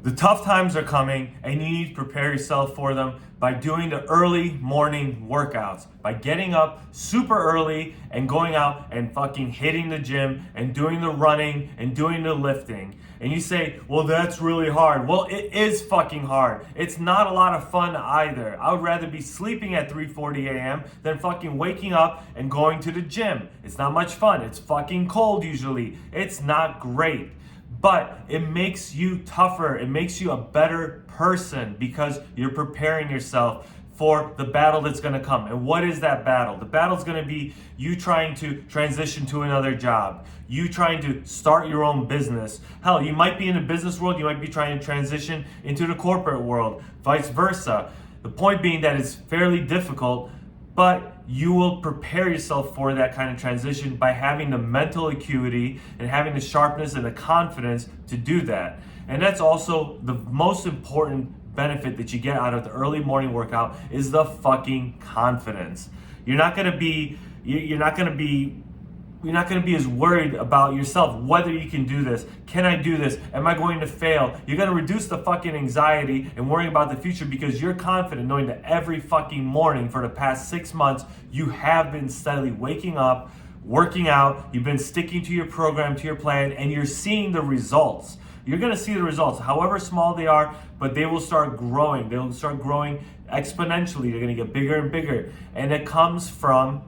The tough times are coming and you need to prepare yourself for them by doing the early morning workouts, by getting up super early and going out and fucking hitting the gym and doing the running and doing the lifting. And you say, well, that's really hard. Well, it is fucking hard. It's not a lot of fun either. I would rather be sleeping at 3:40 a.m. than fucking waking up and going to the gym. It's not much fun. It's fucking cold usually. It's not great. But it makes you tougher. It makes you a better person because you're preparing yourself for the battle that's going to come. And what is that battle? The battle's going to be you trying to transition to another job, you trying to start your own business. Hell, you might be in the business world, you might be trying to transition into the corporate world, vice versa. The point being that it's fairly difficult, but you will prepare yourself for that kind of transition by having the mental acuity and having the sharpness and the confidence to do that. And that's also the most important benefit that you get out of the early morning workout is the fucking confidence. You're not gonna be as worried about yourself, whether you can do this. Can I do this? Am I going to fail? You're gonna reduce the fucking anxiety and worrying about the future because you're confident knowing that every fucking morning for the past 6 months, you have been steadily waking up, working out, you've been sticking to your program, to your plan, and you're seeing the results. You're gonna see the results, however small they are, but they will start growing. They'll start growing exponentially. They're gonna get bigger and bigger. And it comes from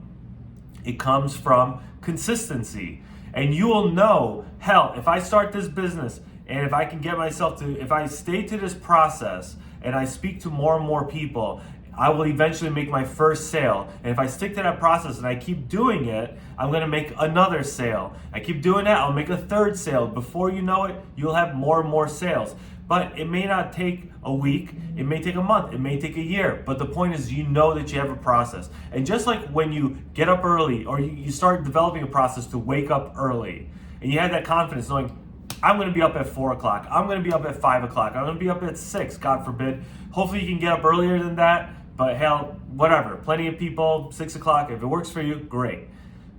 consistency. And you will know, hell, if I start this business and if I can get myself to, if I stay to this process and I speak to more and more people, I will eventually make my first sale. And if I stick to that process and I keep doing it, I'm gonna make another sale. I keep doing that, I'll make a third sale. Before you know it, you'll have more and more sales. But it may not take a week, it may take a month, it may take a year. But the point is you know that you have a process. And just like when you get up early or you start developing a process to wake up early, and you have that confidence knowing, I'm gonna be up at 4 o'clock, I'm gonna be up at 5 o'clock, I'm gonna be up at 6, God forbid. Hopefully you can get up earlier than that, but hell, whatever. Plenty of people, 6 o'clock, if it works for you, great.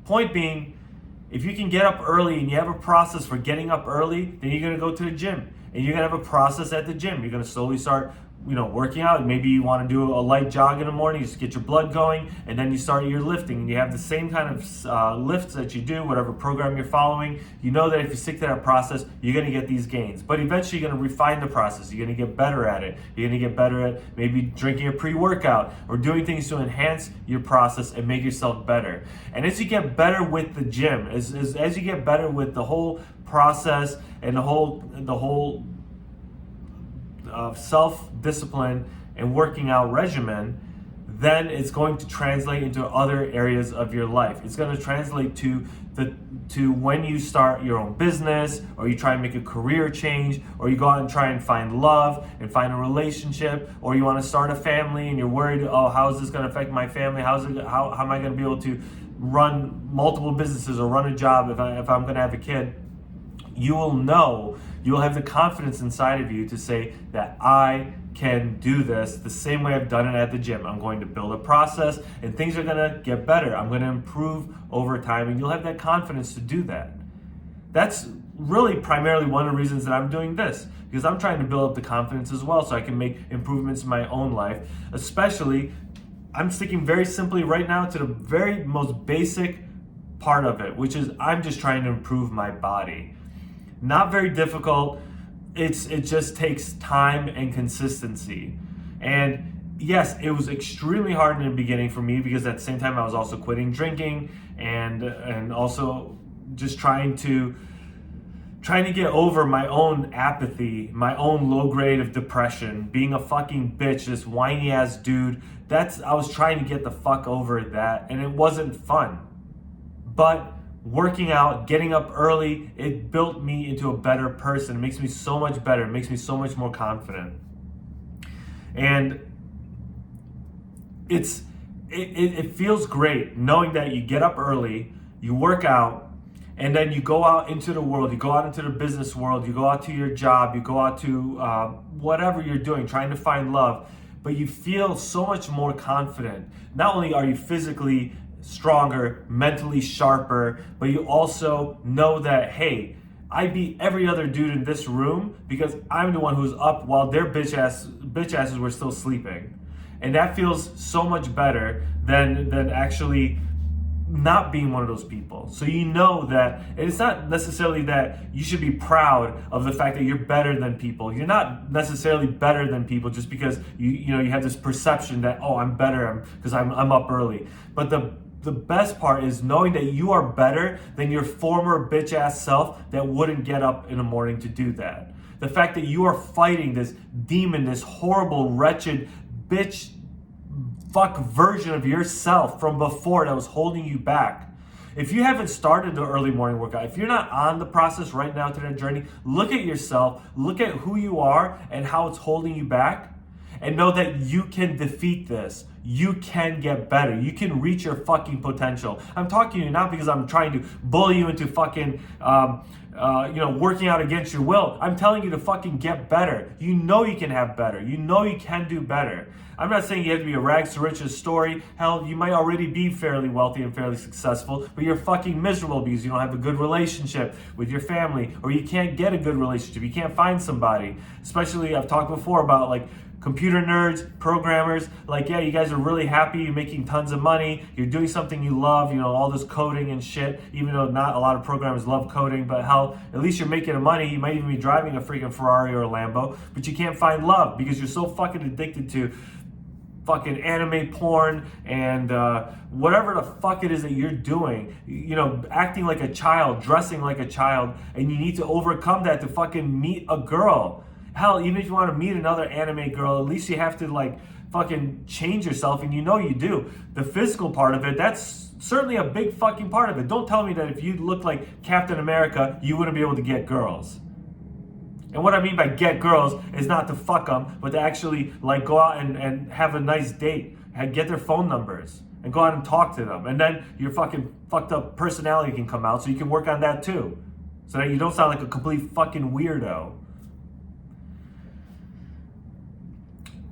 Point being, if you can get up early and you have a process for getting up early, then you're gonna go to the gym. And you're gonna have a process at the gym. You're gonna slowly start, working out. Maybe you wanna do a light jog in the morning, just get your blood going, and then you start your lifting. And you have the same kind of lifts that you do, whatever program you're following. You know that if you stick to that process, you're gonna get these gains. But eventually you're gonna refine the process. You're gonna get better at it. You're gonna get better at maybe drinking a pre-workout or doing things to enhance your process and make yourself better. And as you get better with the gym, as you get better with the whole process and the whole self-discipline and working out regimen, then it's going to translate into other areas of your life. It's going to translate to when you start your own business, or you try and make a career change, or you go out and try and find love and find a relationship, or you want to start a family and you're worried, oh, how is this going to affect my family? How am I going to be able to run multiple businesses or run a job if I'm going to have a kid? You will know, you'll have the confidence inside of you to say that I can do this the same way I've done it at the gym. I'm going to build a process and things are gonna get better. I'm gonna improve over time, and you'll have that confidence to do that. That's really primarily one of the reasons that I'm doing this, because I'm trying to build up the confidence as well so I can make improvements in my own life. Especially, I'm sticking very simply right now to the very most basic part of it, which is I'm just trying to improve my body. Not very difficult. It just takes time and consistency. And yes, it was extremely hard in the beginning for me because at the same time I was also quitting drinking and also just trying to get over my own apathy, my own low grade of depression, being a fucking bitch, this whiny ass dude. I was trying to get the fuck over that, and it wasn't fun. But working out, getting up early, it built me into a better person. It makes me so much better. It makes me so much more confident. And it feels great knowing that you get up early, you work out, and then you go out into the world, you go out into the business world, you go out to your job, you go out to whatever you're doing, trying to find love, but you feel so much more confident. Not only are you physically stronger, mentally sharper, but you also know that, hey, I beat every other dude in this room because I'm the one who's up while their bitch asses were still sleeping. And that feels so much better than actually not being one of those people. So you know that, and it's not necessarily that you should be proud of the fact that you're better than people. You're not necessarily better than people just because you have this perception that, oh, I'm better because I'm up early. But the best part is knowing that you are better than your former bitch ass self that wouldn't get up in the morning to do that. The fact that you are fighting this demon, this horrible, wretched bitch fuck version of yourself from before that was holding you back. If you haven't started the early morning workout, if you're not on the process right now to that journey, look at yourself, look at who you are and how it's holding you back, and know that you can defeat this. You can get better. You can reach your fucking potential. I'm talking to you not because I'm trying to bully you into fucking working out against your will. I'm telling you to fucking get better. You know you can have better. You know you can do better. I'm not saying you have to be a rags to riches story. Hell, you might already be fairly wealthy and fairly successful, but you're fucking miserable because you don't have a good relationship with your family, or you can't get a good relationship. You can't find somebody. Especially, I've talked before about like computer nerds, programmers, like, yeah, you guys are really happy, you're making tons of money, you're doing something you love, all this coding and shit, even though not a lot of programmers love coding, but hell, at least you're making money. You might even be driving a freaking Ferrari or a Lambo, but you can't find love because you're so fucking addicted to fucking anime porn and whatever the fuck it is that you're doing, acting like a child, dressing like a child, and you need to overcome that to fucking meet a girl. Hell, even if you want to meet another anime girl, at least you have to like fucking change yourself, and you do. The physical part of it, that's certainly a big fucking part of it. Don't tell me that if you look like Captain America, you wouldn't be able to get girls. And what I mean by get girls is not to fuck them, but to actually like go out and have a nice date and get their phone numbers and go out and talk to them. And then your fucking fucked up personality can come out, so you can work on that too. So that you don't sound like a complete fucking weirdo.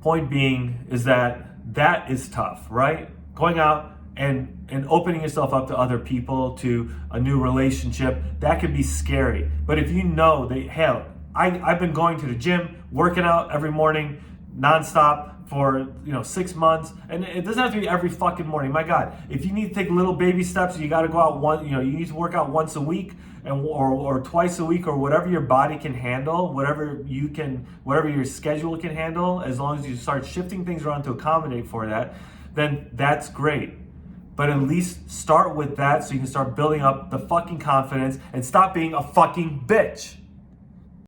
Point being is that is tough, right? Going out and opening yourself up to other people, to a new relationship, that can be scary. But if you know that, hell, I've been going to the gym, working out every morning, nonstop for 6 months, and it doesn't have to be every fucking morning. My God, if you need to take little baby steps, you got to go out you need to work out once a week or twice a week, or whatever your body can handle, whatever your schedule can handle. As long as you start shifting things around to accommodate for that, then that's great. But at least start with that so you can start building up the fucking confidence and stop being a fucking bitch.